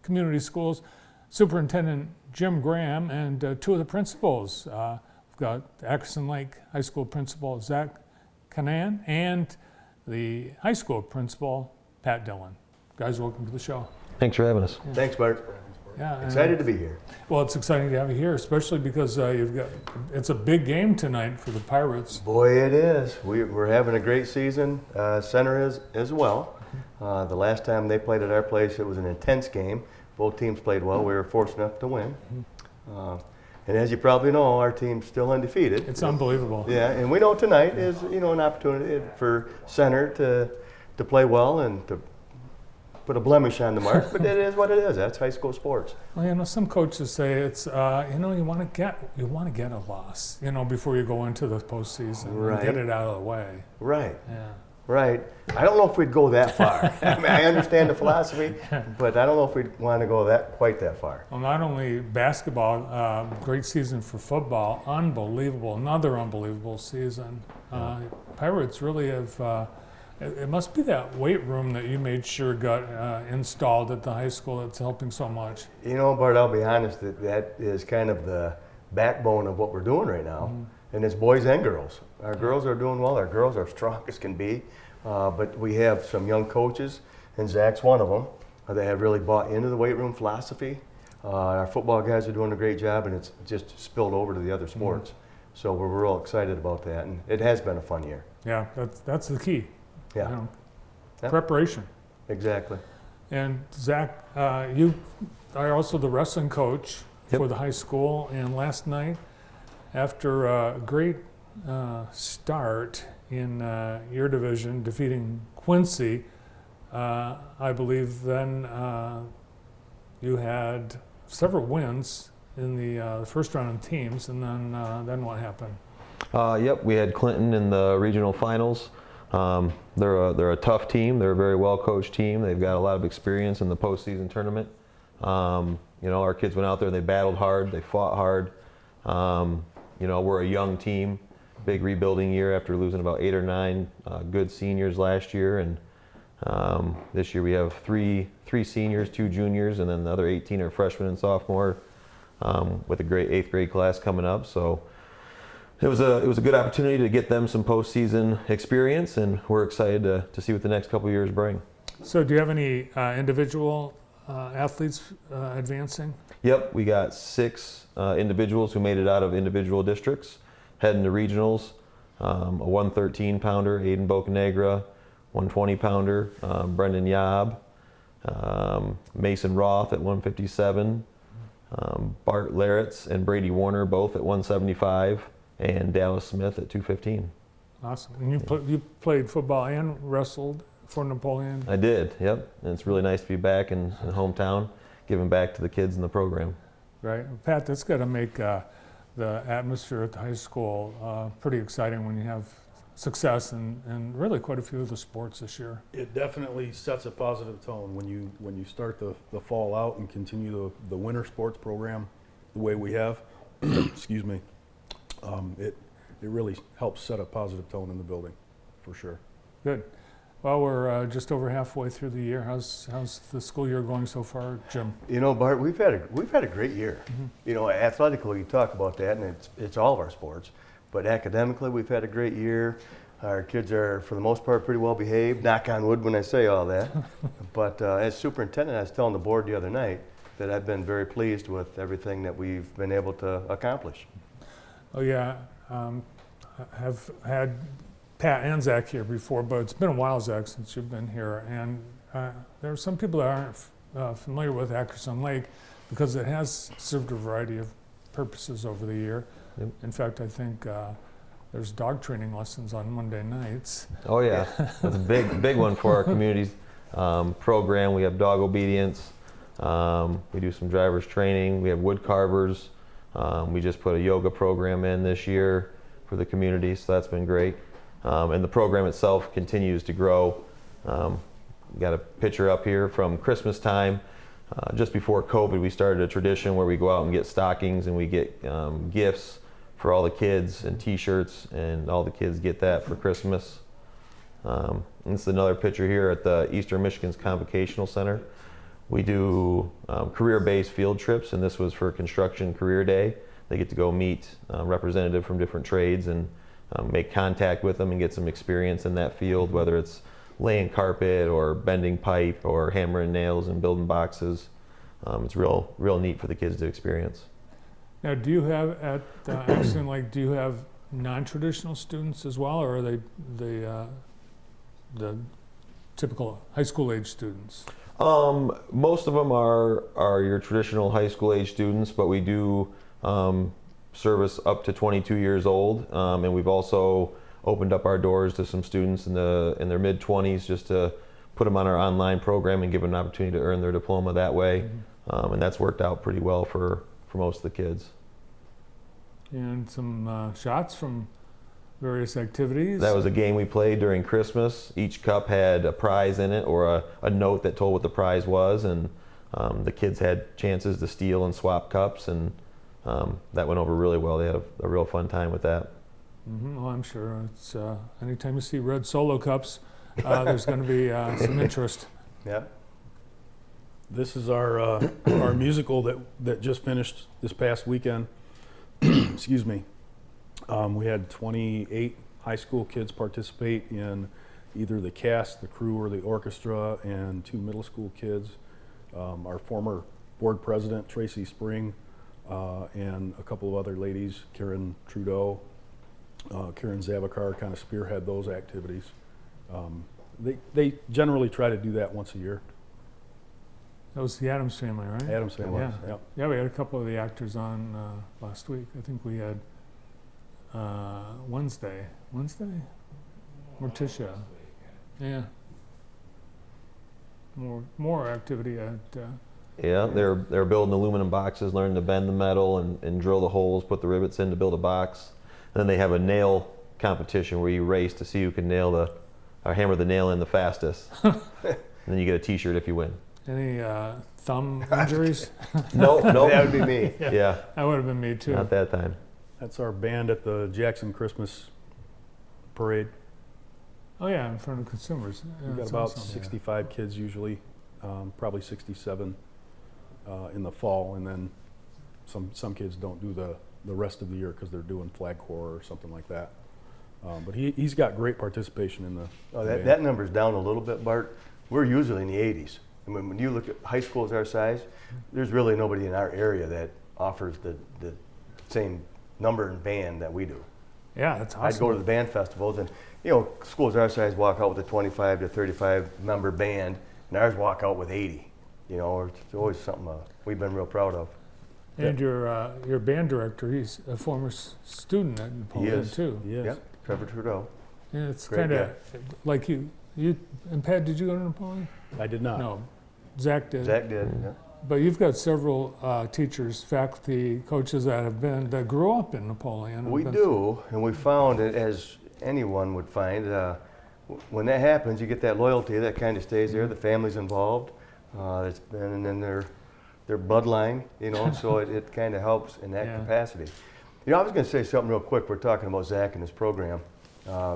Community Schools, Superintendent Jim Graham, and two of the principals. We've got Atkinson Lake High School Principal Zach Kanaan and the high school principal, Pat Dillon. Guys, welcome to the show. Thanks for having us. Yeah. Thanks, Bart. Yeah, excited to be here. Well, it's exciting to have you here, especially because it's a big game tonight for the Pirates. Boy, it is. We're having a great season. Center is as well. The last time they played at our place, it was an intense game. Both teams played well. We were fortunate enough to win. And as you probably know, our team's still undefeated. It's unbelievable. Yeah, and we know tonight is an opportunity for Center to play well and to put a blemish on the mark, but it is what it is. That's high school sports. Well, some coaches say it's you want to get a loss, before you go into the postseason and get it out of the way. Right. Yeah. Right. I don't know if we'd go that far. I mean, I understand the philosophy, but I don't know if we'd want to go quite that far. Well, not only basketball, great season for football, another unbelievable season. Pirates really have. It must be that weight room that you made sure got installed at the high school that's helping so much. Bart, I'll be honest, that is kind of the backbone of what we're doing right now. And it's boys and girls. Our girls are doing well. Our girls are strong as can be. But we have some young coaches, and Zach's one of them, that have really bought into the weight room philosophy. Our football guys are doing a great job, and it's just spilled over to the other sports. So we're real excited about that, and it has been a fun year. Yeah, that's the key. Yeah. Preparation. Exactly. And Zach, you are also the wrestling coach for the high school. And last night, after a great start in your division, defeating Quincy, I believe then you had several wins in the first round of teams. And then what happened? Yep, we had Clinton in the regional finals. They're a tough team. They're a very well-coached team. They've got a lot of experience in the postseason tournament. Our kids went out there and they battled hard. They fought hard. We're a young team, big rebuilding year after losing about 8 or 9 good seniors last year. And this year we have three seniors, 2 juniors, and then the other 18 are freshmen and sophomore with a great 8th grade class coming up. So it was a good opportunity to get them some postseason experience, and we're excited to see what the next couple of years bring. So do you have any individual athletes advancing? Yep, we got 6 individuals who made it out of individual districts, heading to regionals. A 113-pounder, Aiden Bocanegra, 120-pounder, Brendan Yob, Mason Roth at 157, Bart Laritz and Brady Warner both at 175. And Dallas Smith at 215. Awesome. And you played football and wrestled for Napoleon? I did, yep. And it's really nice to be back in hometown, giving back to the kids in the program. Right. Pat, that's got to make the atmosphere at the high school pretty exciting when you have success in really quite a few of the sports this year. It definitely sets a positive tone when you start the fall out and continue the winter sports program the way we have. Excuse me. It really helps set a positive tone in the building, for sure. Good. Well, we're just over halfway through the year. How's the school year going so far, Jim? Bart, we've had a great year. Athletically, you talk about that, and it's all of our sports. But academically, we've had a great year. Our kids are, for the most part, pretty well behaved. Knock on wood when I say all that. But as superintendent, I was telling the board the other night that I've been very pleased with everything that we've been able to accomplish. Oh yeah, I have had Pat and Zach here before, but it's been a while, Zach, since you've been here. And there are some people that aren't familiar with Atkinson Lake because it has served a variety of purposes over the year. Yep. In fact, I think there's dog training lessons on Monday nights. Oh yeah, that's a big one for our community's program. We have dog obedience. We do some driver's training. We have wood carvers. We just put a yoga program in this year for the community, so that's been great. And the program itself continues to grow. Got a picture up here from Christmas time. Just before COVID, we started a tradition where we go out and get stockings and we get gifts for all the kids and t-shirts, and all the kids get that for Christmas. This is another picture here at the Eastern Michigan's Convocational Center. We do career-based field trips, and this was for Construction Career Day. They get to go meet representative from different trades and make contact with them and get some experience in that field, whether it's laying carpet or bending pipe or hammering nails and building boxes. It's real neat for the kids to experience. Now, do you have at Axon, like, do you have non-traditional students as well, or are they the typical high school age students? Most of them are your traditional high school age students, but we do service up to 22 years old, and we've also opened up our doors to some students in their mid-20s just to put them on our online program and give them an opportunity to earn their diploma that way. And that's worked out pretty well for most of the kids. And some shots from various activities. That was a game we played during Christmas. Each cup had a prize in it or a note that told what the prize was, and the kids had chances to steal and swap cups, and that went over really well. They had a real fun time with that. Well, I'm sure it's anytime you see red Solo cups, there's going to be some interest. Yeah. This is our musical that just finished this past weekend. Excuse me. We had 28 high school kids participate in either the cast, the crew, or the orchestra, and 2 middle school kids. Our former board president, Tracy Spring, and a couple of other ladies, Karen Trudeau, Karen Zavakar, kind of spearhead those activities. They generally try to do that once a year. That was the Addams Family, right? Addams Family, Yeah. yep. Yeah, we had a couple of the actors on last week. I think we had Wednesday, Morticia. Yeah. More activity at. Yeah, they're building aluminum boxes, learning to bend the metal and drill the holes, put the rivets in to build a box. And then they have a nail competition where you race to see who can hammer the nail in the fastest. And then you get a T-shirt if you win. Any thumb injuries? No. That would be me. Yeah, That would have been me too. not that time. That's our band at the Jackson Christmas Parade. Oh yeah, in front of consumers. Yeah, We've got that's about awesome. 65 kids usually, probably 67 in the fall, and then some kids don't do the rest of the year because they're doing flag corps or something like that. But he's got great participation in the band. That number's down a little bit, Bart. We're usually in the 80s. I mean, when you look at high schools our size, there's really nobody in our area that offers the same number and band that we do. Yeah, that's awesome. I'd go to the band festivals, and schools our size walk out with a 25 to 35 member band, and ours walk out with 80. It's always something we've been real proud of. And your band director, he's a former student at Napoleon is. too. Yes. Yep, Trevor Trudeau. And it's Great kind of guy. like you and Pat. Did you go to Napoleon? I did not. No, Zach did. Zach did. Yeah. But you've got several teachers, faculty, coaches that grew up in Napoleon. We do, and we found that, as anyone would find, when that happens, you get that loyalty that kind of stays there. The family's involved. It's been in their bloodline, so it kind of helps in that capacity. I was going to say something real quick. We're talking about Zach and his program.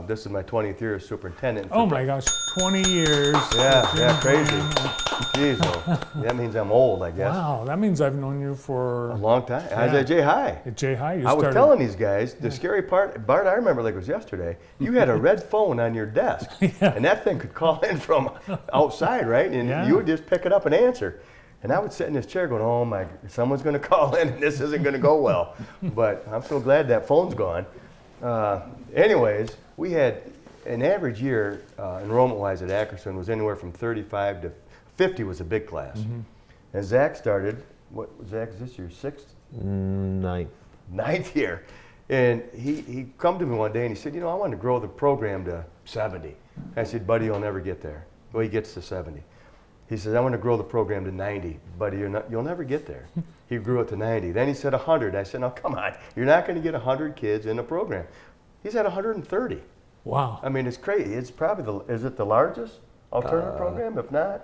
This is my 20th year as superintendent. Oh my gosh, 20 years. Yeah, crazy. Jeez, well, that means I'm old, I guess. Wow, that means I've known you for A long time. I was at J High. At J High. I was telling these guys, the scary part, Bart, I remember like it was yesterday, you had a red phone on your desk, and that thing could call in from outside, right? And you would just pick it up and answer. And I would sit in this chair going, oh my, someone's going to call in and this isn't going to go well. But I'm so glad that phone's gone. Anyways, we had an average year, enrollment-wise at Ackerson, was anywhere from 35 to 50 was a big class. Mm-hmm. And Zach started, Zach, is this your sixth? Ninth year. And he come to me one day and he said, I want to grow the program to 70. I said, buddy, you'll never get there. Well, he gets to 70. He says, I want to grow the program to 90. Buddy, you'll never get there. He grew it to 90. Then he said 100. I said, no, come on. You're not going to get 100 kids in the program. He's at 130. Wow. I mean, it's crazy. It's probably is it the largest alternative program? If not,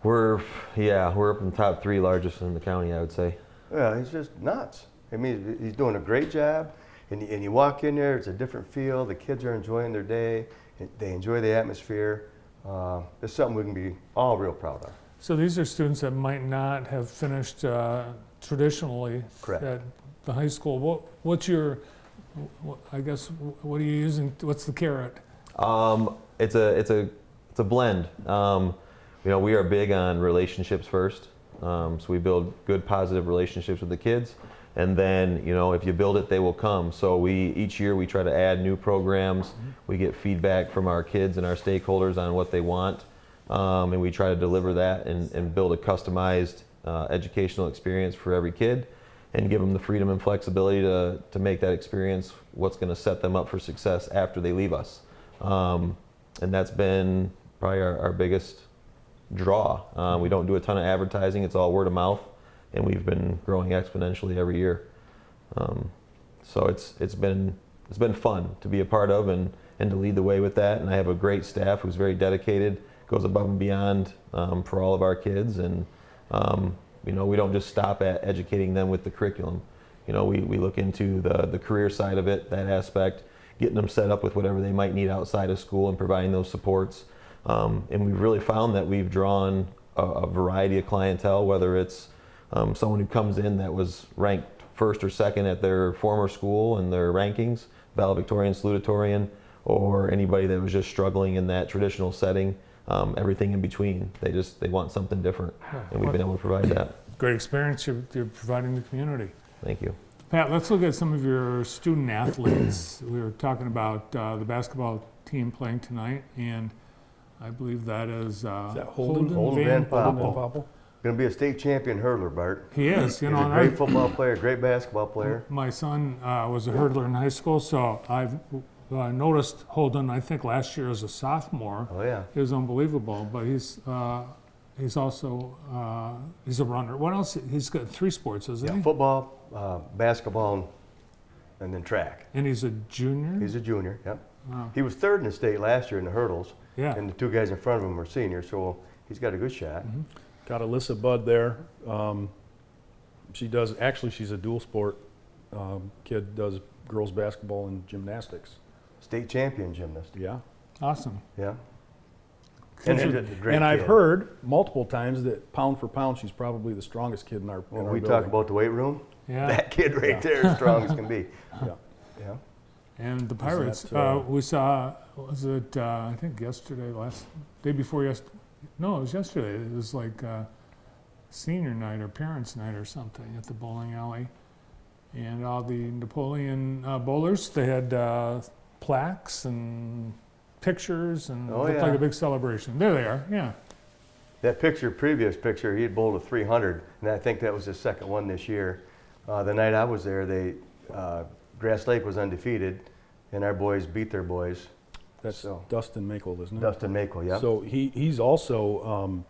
We're up in the top 3 largest in the county, I would say. well, he's just nuts. I mean, he's doing a great job. And you walk in there, it's a different feel. The kids are enjoying their day. They enjoy the atmosphere. It's something we can be all real proud of. So these are students that might not have finished traditionally Correct. at the high school. What's your, I guess, what are you using? What's the carrot? It's a blend. We are big on relationships first. So we build good, positive relationships with the kids, and then if you build it, they will come. So each year we try to add new programs. We get feedback from our kids and our stakeholders on what they want, and we try to deliver that and build a customized educational experience for every kid, and give them the freedom and flexibility to make that experience what's going to set them up for success after they leave us. And that's been probably our biggest draw. We don't do a ton of advertising. It's all word of mouth, and we've been growing exponentially every year. So it's been fun to be a part of and to lead the way with that. And I have a great staff who's very dedicated, goes above and beyond for all of our kids. And we don't just stop at educating them with the curriculum. We look into the career side of it, that aspect, getting them set up with whatever they might need outside of school and providing those supports. And we've really found that we've drawn a variety of clientele, whether it's someone who comes in that was ranked first or second at their former school and their rankings, valedictorian, salutatorian, or anybody that was just struggling in that traditional setting, everything in between. They want something different, and we've been able to provide that. Great experience you're providing the community. Thank you. Pat, let's look at some of your student athletes. We were talking about the basketball team playing tonight, and I believe that is that Holden Van Poppel. Popple? Going to be a state champion hurdler, Bart. He is. He's a great football player, great basketball player. My son was a hurdler in high school, so I've noticed Holden, I think last year as a sophomore. Oh yeah. He was unbelievable, but he's also he's a runner. What else? He's got 3 sports, isn't he? Football, basketball, and then track. And he's a junior? He's a junior, yep. Wow. He was third in the state last year in the hurdles, Yeah. and the 2 guys in front of him were seniors, so he's got a good shot. Mm-hmm. Got Alyssa Budd there. She's a dual sport kid, does girls basketball and gymnastics. State champion gymnast. Yeah. Awesome. Yeah. And, she's a great and I've kid. heard multiple times that pound for pound, she's probably the strongest kid in our When in our we building. talk about the weight room, Yeah. that kid right there is strong as can be. Yeah. Yeah. And the Pirates, that, we saw, was it, I think yesterday, day before yesterday? No, it was yesterday. It was like senior night or parents' night or something at the bowling alley. And all the Napoleon bowlers, they had plaques and pictures and Oh, looked yeah. like a big celebration. There they are, yeah. That previous picture, he had bowled a 300, and I think that was his second one this year. The night I was there, Grass Lake was undefeated, and our boys beat their boys. That's So- Dustin Makel, isn't it? Dustin Makel, yeah. So he's also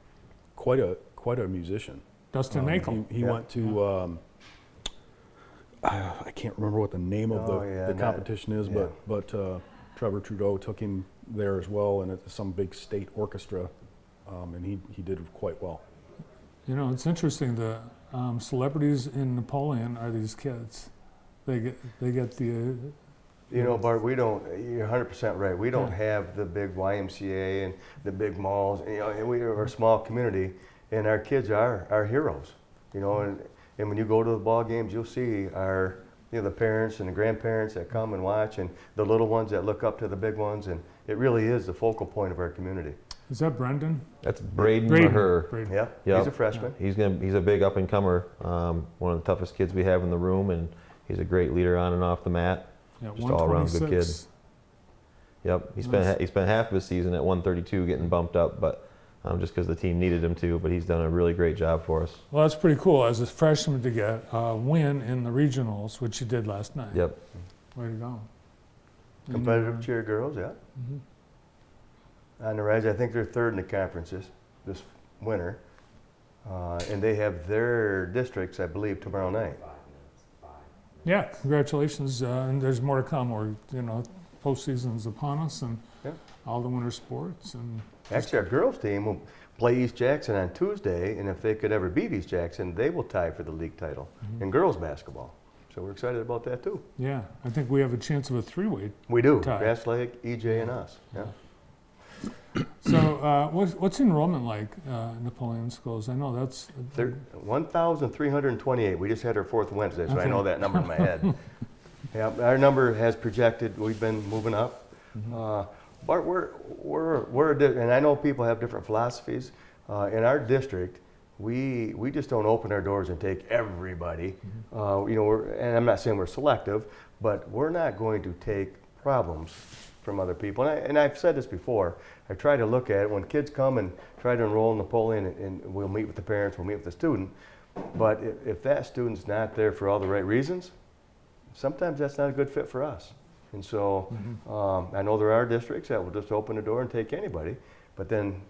quite a musician. Dustin Makel. He Yeah. went to I can't remember what the name of Oh, yeah, the not- competition is, yeah. but Trevor Trudeau took him there as well, and it's some big state orchestra, and he did quite well. You know, it's interesting. The celebrities in Napoleon are these kids. They get the You know, Bart, you're 100% right. We don't Yeah. have the big YMCA and the big malls. And we are a small community, and our kids are our heroes. And when you go to the ball games, you'll see the parents and the grandparents that come and watch, and the little ones that look up to the big ones, and it really is the focal point of our community. Is that Brendan? That's Braden Maher. Braden. Yeah, Yep. he's a freshman. He's a big up and comer. One of the toughest kids we have in the room, and he's a great leader on and off the mat. Yeah, Just all around good 126. Yep, he Nice. spent half of his season at 132 getting bumped up, but just because the team needed him to. But he's done a really great job for us. Well, that's pretty cool as a freshman to get a win in the regionals, which you did last night. Yep. Way to go. Competitive cheer girls, yeah. Mm-hmm. On the rise, I think they're third in the conferences this winter. And they have their districts, I believe, tomorrow night. Yeah, congratulations. And there's more to come. Postseason's upon us, and Yeah. all the winter sports. And Actually, our girls' team will play East Jackson on Tuesday, and if they could ever beat East Jackson, they will tie for the league title in girls' basketball. So we're excited about that too. yeah, I think we have a chance of a 3-way. We do. Tie. Grass Lake, EJ, and us. Yeah. So what's enrollment like Napoleon schools? I know that's... They're 1,328. We just had our fourth Wednesday, so I know that number in my head. Yeah, our number has projected. We've been moving up. But and I know people have different philosophies. In our district, we just don't open our doors and take everybody. And I'm not saying we're selective, but we're not going to take problems from other people. And I've said this before. I try to look at it when kids come and try to enroll in Napoleon, and we'll meet with the parents, we'll meet with the student. But if that student's not there for all the right reasons, sometimes that's not a good fit for us. And so I know there are districts that will just open the door and take anybody, but then,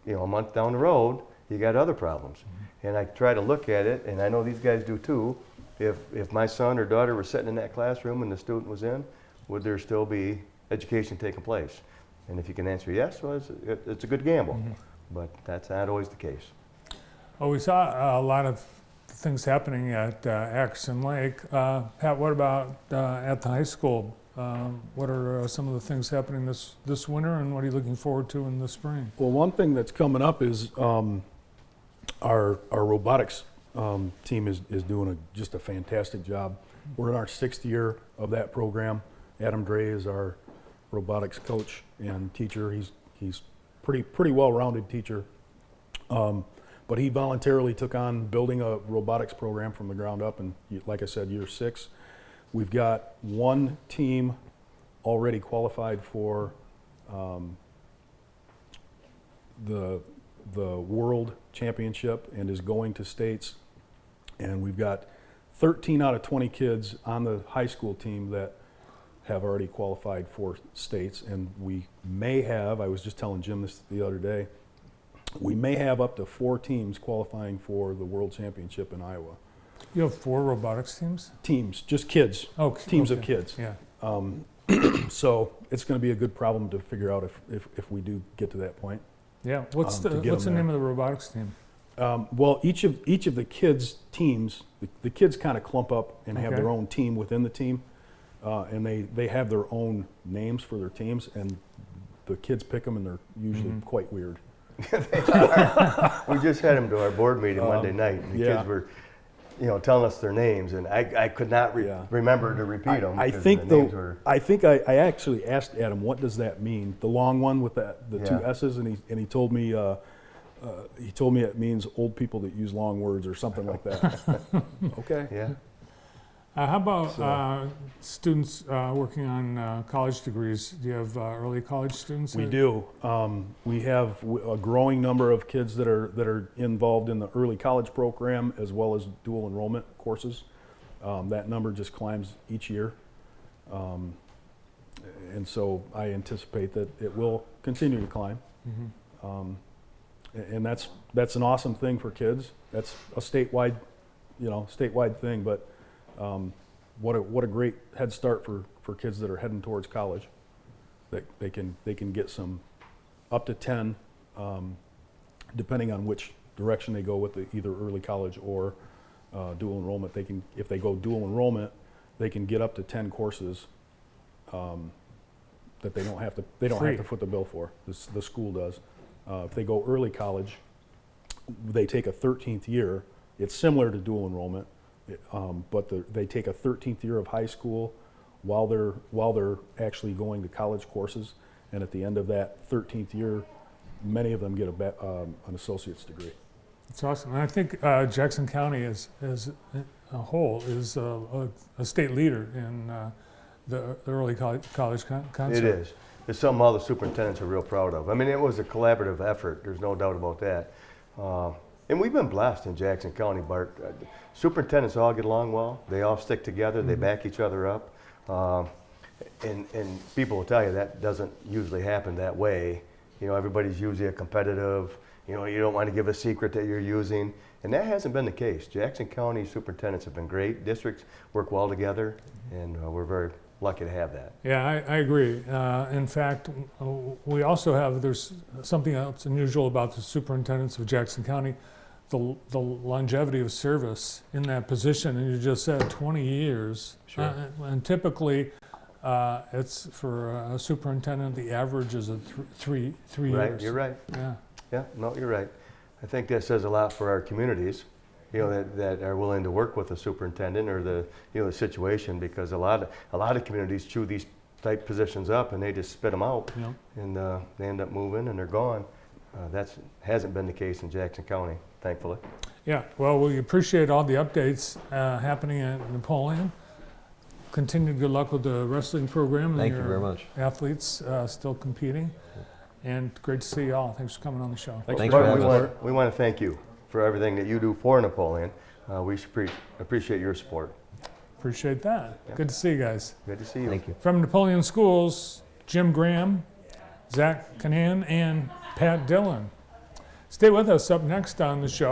a month down the road, you got other problems. And I try to look at it, and I know these guys do too. If my son or daughter were sitting in that classroom and the student was in, would there still be education taking place? And if you can answer yes, well, it's a good gamble. But that's not always the case. Well, we saw a lot of things happening at Atkinson Lake. Pat, what about at the high school? What are some of the things happening this winter, and what are you looking forward to in the spring? Well, one thing that's coming up is our robotics team is doing just a fantastic job. We're in our 6th year of that program. Adam Dre is our robotics coach and teacher. He's pretty well-rounded teacher. But he voluntarily took on building a robotics program from the ground up, and like I said, year 6. We've got one team already qualified for the World Championship and is going to states. And we've got 13 out of 20 kids on the high school team that have already qualified for states. And we may have, I was just telling Jim this the other day, we may have up to 4 teams qualifying for the World Championship in Iowa. You have 4 robotics teams? Teams, just kids. Oh, teams okay. of kids. Yeah. So it's going to be a good problem to figure out if we do get to that point. Yeah. What's the name of the robotics team? Well, each of the kids' teams, the kids kind of clump up and have their own team within the team, and they have their own names for their teams, and the kids pick them, and they're usually quite weird. We just had them to our board meeting Monday night, and the kids were, telling us their names, and I could not remember to repeat them. I think I actually asked Adam, what does that mean? The long one with the 2 S's, and he told me it means old people that use long words or something like that. Okay. Yeah. Uh, How about students working on college degrees? Do you have early college students? We do. We have a growing number of kids that are involved in the early college program as well as dual enrollment courses. That number just climbs each year. And so I anticipate that it will continue to climb. And that's an awesome thing for kids. That's a statewide thing, but what a great head start for kids that are heading towards college. That they can get some up to 10, depending on which direction they go with either early college or dual enrollment. If they go dual enrollment, they can get up to 10 courses that they don't have to foot the bill for. The school does. If they go early college, they take a 13th year. It's similar to dual enrollment, but they take a 13th year of high school while they're actually going to college courses. And at the end of that 13th year, many of them get an associate's degree. That's awesome. And I think Jackson County as a whole is a state leader in the early college concept. It is. It's something all the superintendents are real proud of. I mean, it was a collaborative effort. There's no doubt about that. And we've been blessed in Jackson County, Bart. Superintendents all get along well. They all stick together. They back each other up. And people will tell you that doesn't usually happen that way. Everybody's usually a competitive. You don't want to give a secret that you're using. And that hasn't been the case. Jackson County superintendents have been great. Districts work well together, and we're very lucky to have that. Yeah, I agree. In fact, we also there's something else unusual about the superintendents of Jackson County, the longevity of service in that position. And you just said 20 years. Sure. And typically, It's for a superintendent, the average is a three Right, years. you're right. Yeah. Yeah, no, you're right. I think that says a lot for our communities, that are willing to work with the superintendent or the situation, because a lot of communities chew these type positions up and they just spit them out, Yeah. and they end up moving and they're gone. That hasn't been the case in Jackson County, thankfully. Yeah, well, we appreciate all the updates happening at Napoleon. Continued good luck with the wrestling program and Thank you your very much. athletes still competing. And great to see you all. Thanks for coming on the show. Thanks Thanks for for But having having us. us. we want to thank you for everything that you do for Napoleon. We appreciate your support. Appreciate that. Yeah. Good to see you guys. Good to see you. Thank you. From Napoleon Schools, Jim Graham, Zach Kanaan, and Pat Dillon. Stay with us. Up next on the show.